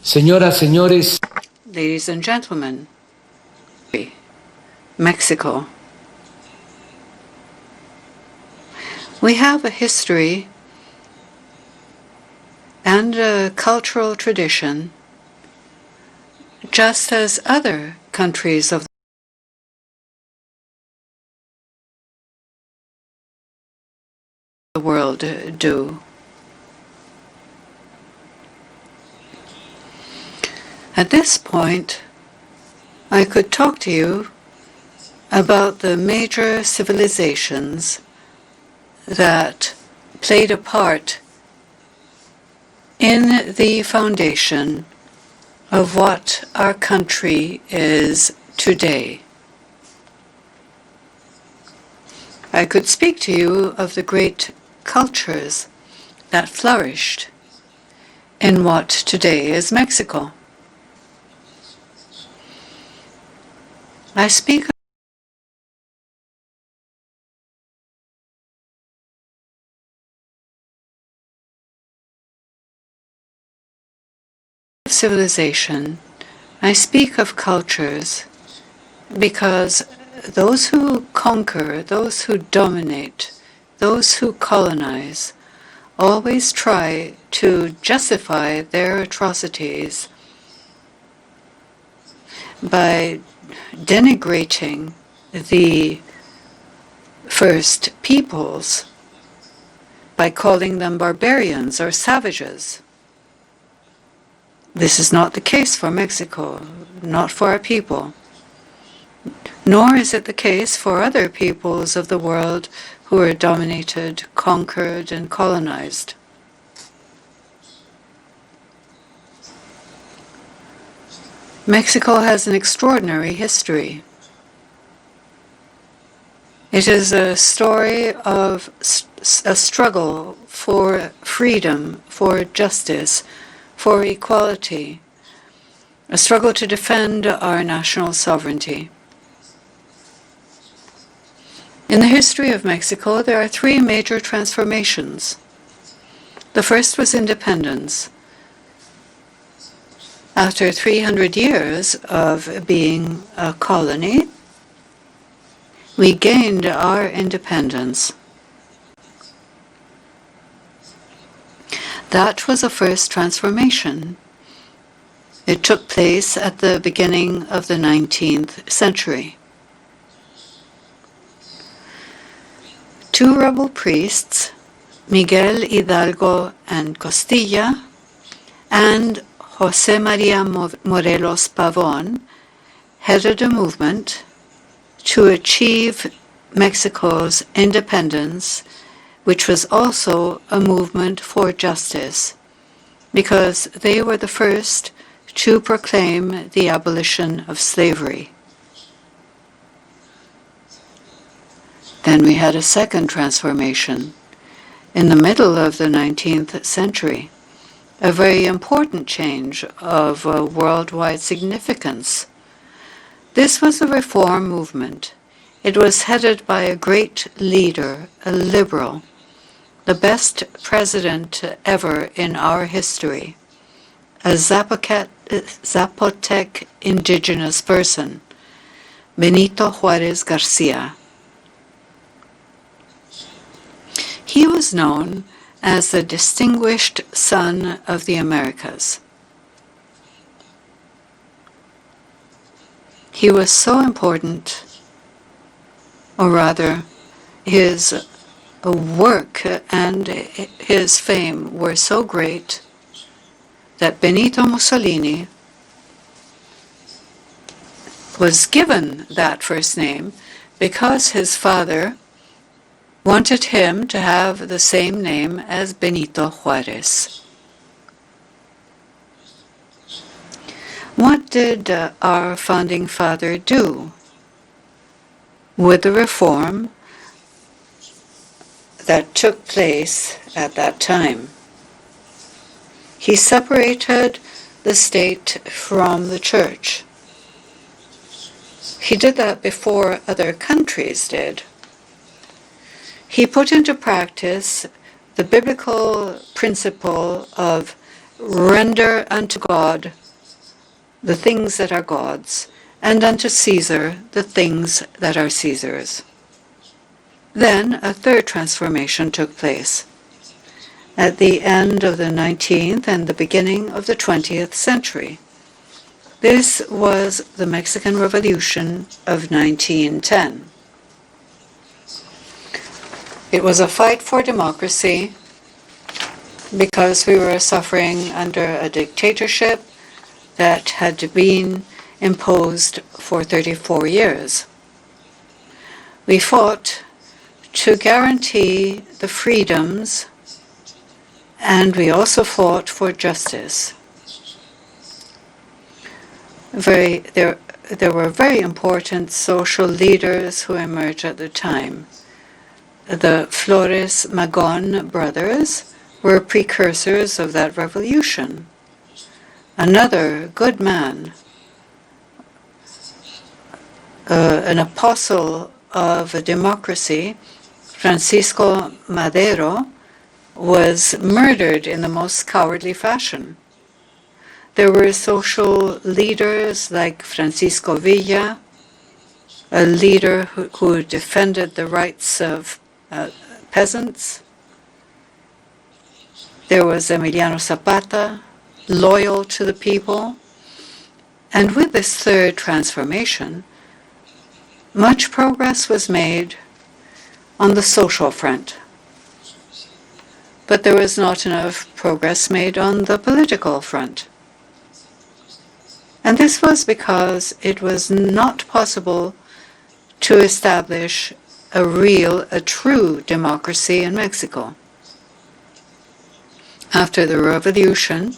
Señoras, señores. Ladies and gentlemen, Mexico. We have a history and a cultural tradition, just as other countries of the world do. At this point, I could talk to you about the major civilizations that played a part in the foundation of what our country is today. I could speak to you of the great cultures that flourished in what today is Mexico. I speak of civilization, I speak of cultures, because those who conquer, those who dominate, those who colonize, always try to justify their atrocities by denigrating the first peoples, by calling them barbarians or savages. This is not the case for Mexico, not for our people, nor is it the case for other peoples of the world who are dominated, conquered, and colonized. Mexico has an extraordinary history. It is a story of a struggle for freedom, for justice, for equality, a struggle to defend our national sovereignty. In the history of Mexico, there are three major transformations. The first was independence. After 300 years of being a colony, we gained our independence. That was the first transformation. It took place at the beginning of the 19th century. Two rebel priests, Miguel Hidalgo and Costilla, and José María Morelos Pavón, headed a movement to achieve Mexico's independence, which was also a movement for justice, because they were the first to proclaim the abolition of slavery. Then we had a second transformation in the middle of the 19th century, a very important change of worldwide significance. This was the reform movement. It was headed by a great leader, a liberal, the best president ever in our history, a Zapotec indigenous person, Benito Juárez Garcia. He was known as the distinguished son of the Americas. He was so important, or rather, his work and his fame were so great that Benito Mussolini was given that first name because his father wanted him to have the same name as Benito Juárez. What did our founding father do with the reform that took place at that time? He separated the state from the church. He did that before other countries did. He put into practice the biblical principle of render unto God the things that are God's, and unto Caesar the things that are Caesar's. Then a third transformation took place at the end of the 19th and the beginning of the 20th century. This was the Mexican Revolution of 1910. It was a fight for democracy because we were suffering under a dictatorship that had been imposed for 34 years. We fought to guarantee the freedoms, and we also fought for justice. There were very important social leaders who emerged at the time. The Flores Magón brothers were precursors of that revolution. Another good man, an apostle of democracy, Francisco Madero, was murdered in the most cowardly fashion. There were social leaders like Francisco Villa, a leader who defended the rights of peasants. There was Emiliano Zapata, loyal to the people. And with this third transformation, much progress was made on the social front. But there was not enough progress made on the political front. And this was because it was not possible to establish a true democracy in Mexico. After the revolution,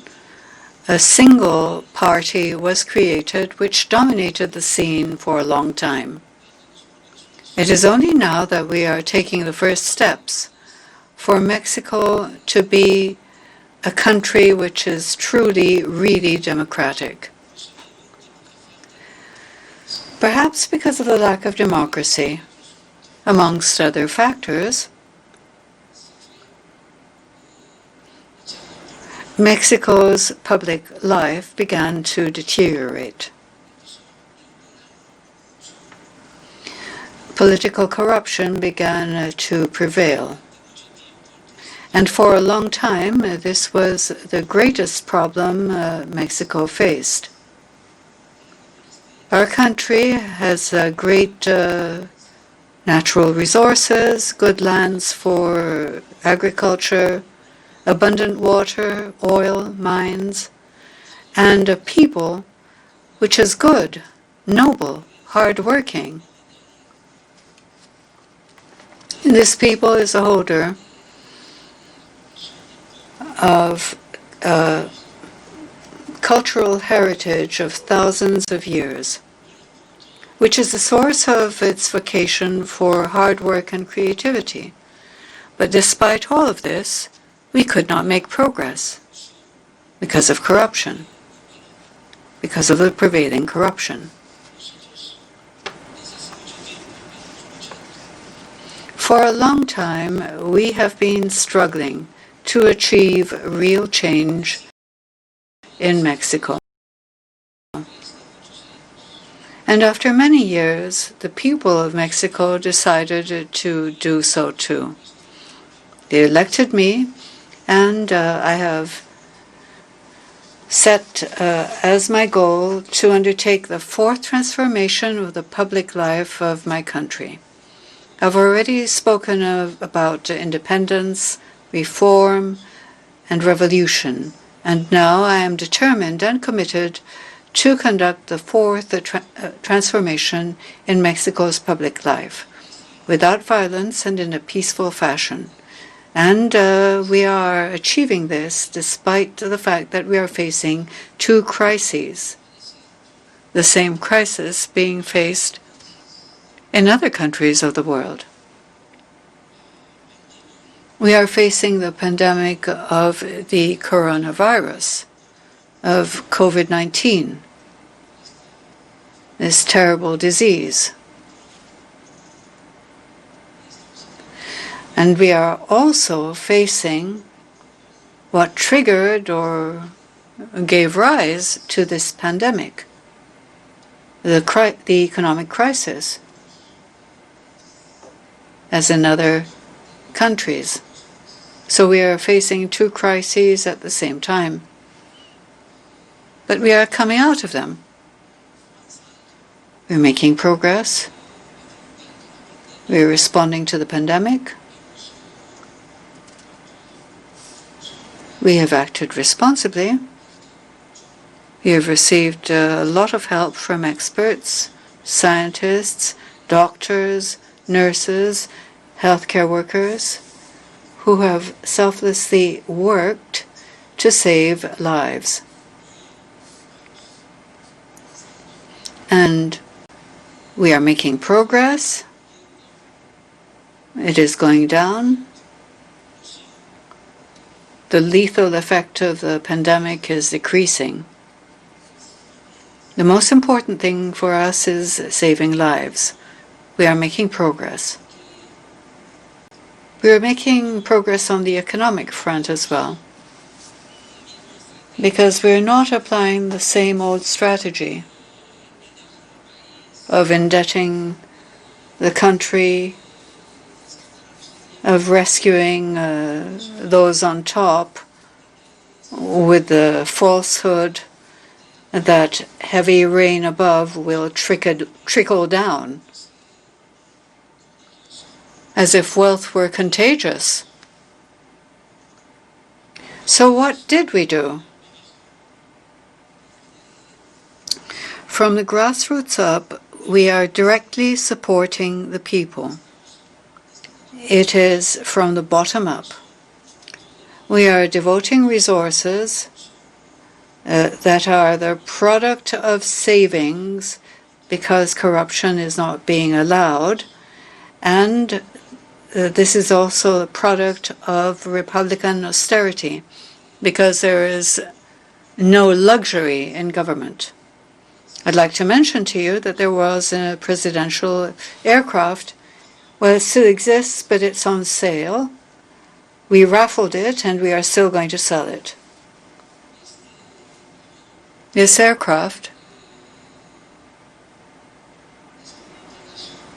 a single party was created which dominated the scene for a long time. It is only now that we are taking the first steps for Mexico to be a country which is truly, really democratic. Perhaps because of the lack of democracy, amongst other factors, Mexico's public life began to deteriorate. Political corruption began to prevail. And for a long time, this was the greatest problem Mexico faced. Our country has great natural resources, good lands for agriculture, abundant water, oil, mines, and a people which is good, noble, hard-working. This people is a holder of cultural heritage of thousands of years, which is the source of its vocation for hard work and creativity. But despite all of this, we could not make progress because of corruption, because of the prevailing corruption. For a long time, we have been struggling to achieve real change in Mexico. And after many years, the people of Mexico decided to do so too. They elected me, and I have set as my goal to undertake the fourth transformation of the public life of my country. I've already spoken about independence, reform, and revolution, and now I am determined and committed to conduct the fourth transformation in Mexico's public life, without violence and in a peaceful fashion. And we are achieving this despite the fact that we are facing two crises, the same crisis being faced in other countries of the world. We are facing the pandemic of the coronavirus, of COVID-19, this terrible disease. And we are also facing what triggered or gave rise to this pandemic, the economic crisis, as in other countries. So we are facing two crises at the same time. But we are coming out of them. We're making progress. We're responding to the pandemic. We have acted responsibly. We have received a lot of help from experts, scientists, doctors, nurses, healthcare workers, who have selflessly worked to save lives. And we are making progress. It is going down. The lethal effect of the pandemic is decreasing. The most important thing for us is saving lives. We are making progress. We are making progress on the economic front as well, because we're not applying the same old strategy of indebting the country, of rescuing those on top with the falsehood that heavy rain above will trickle down, as if wealth were contagious. So what did we do? From the grassroots up, we are directly supporting the people. It is from the bottom up. We are devoting resources that are the product of savings because corruption is not being allowed, and this is also a product of Republican austerity because there is no luxury in government. I'd like to mention to you that there was a presidential aircraft. Well, it still exists, but it's on sale. We raffled it, and we are still going to sell it. This aircraft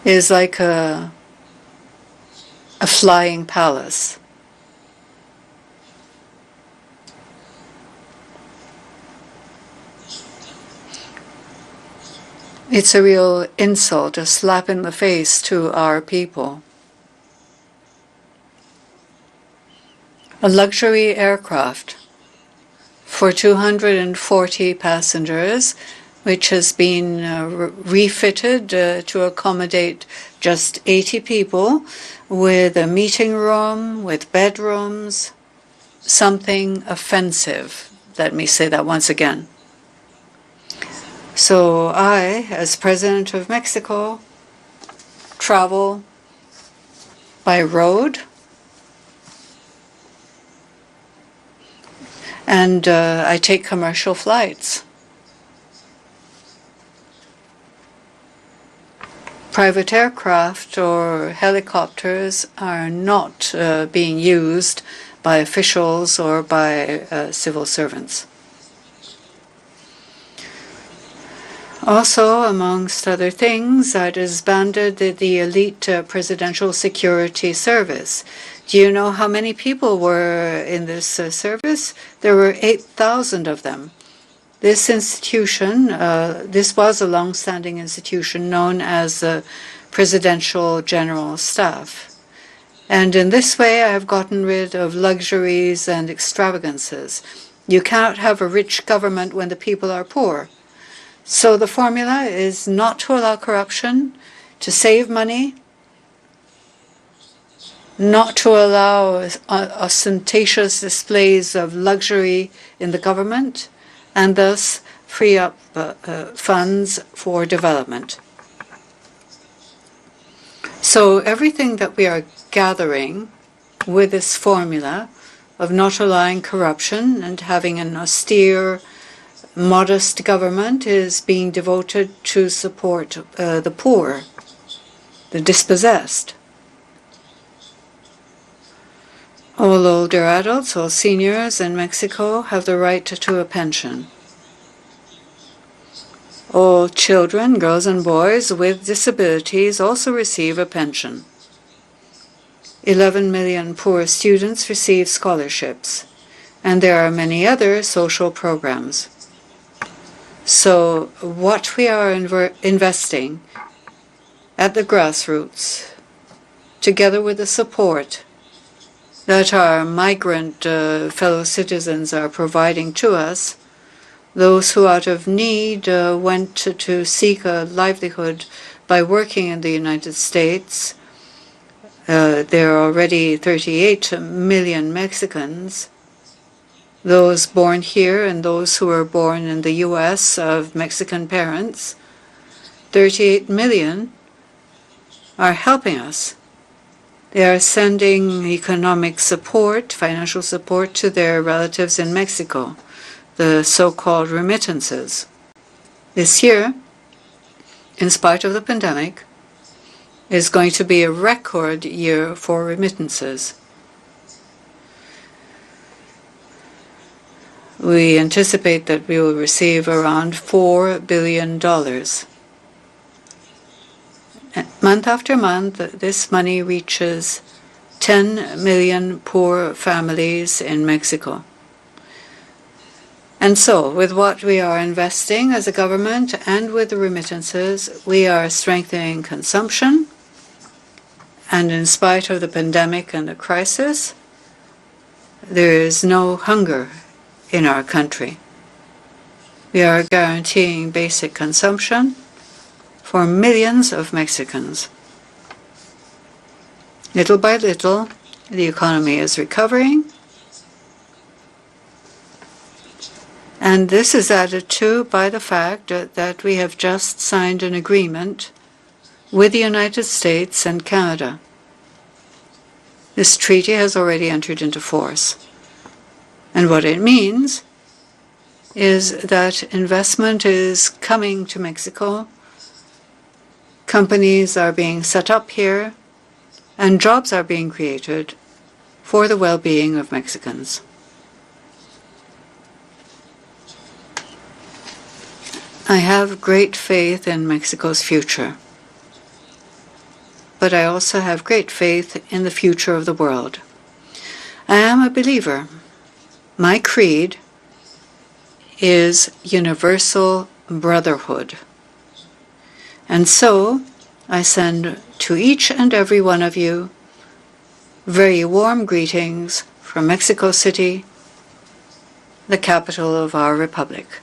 is like a flying palace. It's a real insult, a slap in the face to our people. A luxury aircraft for 240 passengers, which has been refitted to accommodate just 80 people, with a meeting room, with bedrooms, something offensive. Let me say that once again. So I, as President of Mexico, travel by road, and I take commercial flights. Private aircraft or helicopters are not being used by officials or by civil servants. Also, amongst other things, I disbanded the elite presidential security service. Do you know how many people were in this service? There were 8,000 of them. This institution, this was a long-standing institution known as the Presidential General Staff. And in this way, I have gotten rid of luxuries and extravagances. You cannot have a rich government when the people are poor. So the formula is not to allow corruption, to save money, not to allow ostentatious displays of luxury in the government, and thus free up funds for development. So everything that we are gathering with this formula of not allowing corruption and having an austere, modest government is being devoted to support the poor, the dispossessed. All older adults, all seniors in Mexico have the right to a pension. All children, girls and boys with disabilities also receive a pension. 11 million poor students receive scholarships, and there are many other social programs. So what we are investing at the grassroots, together with the support that our migrant fellow citizens are providing to us, those who out of need went to seek a livelihood by working in the United States. There are already 38 million Mexicans, those born here and those who were born in the U.S. of Mexican parents. 38 million are helping us. They are sending economic support, financial support to their relatives in Mexico, the so-called remittances. This year, in spite of the pandemic, is going to be a record year for remittances. We anticipate that we will receive around $4 billion. Month after month, this money reaches 10 million poor families in Mexico. And so, with what we are investing as a government and with the remittances, we are strengthening consumption. And in spite of the pandemic and the crisis, there is no hunger in our country. We are guaranteeing basic consumption for millions of Mexicans. Little by little, the economy is recovering. And this is added to by the fact that we have just signed an agreement with the United States and Canada. This treaty has already entered into force. And what it means is that investment is coming to Mexico, companies are being set up here, and jobs are being created for the well-being of Mexicans. I have great faith in Mexico's future, but I also have great faith in the future of the world. I am a believer. My creed is universal brotherhood. And so, I send to each and every one of you very warm greetings from Mexico City, the capital of our republic.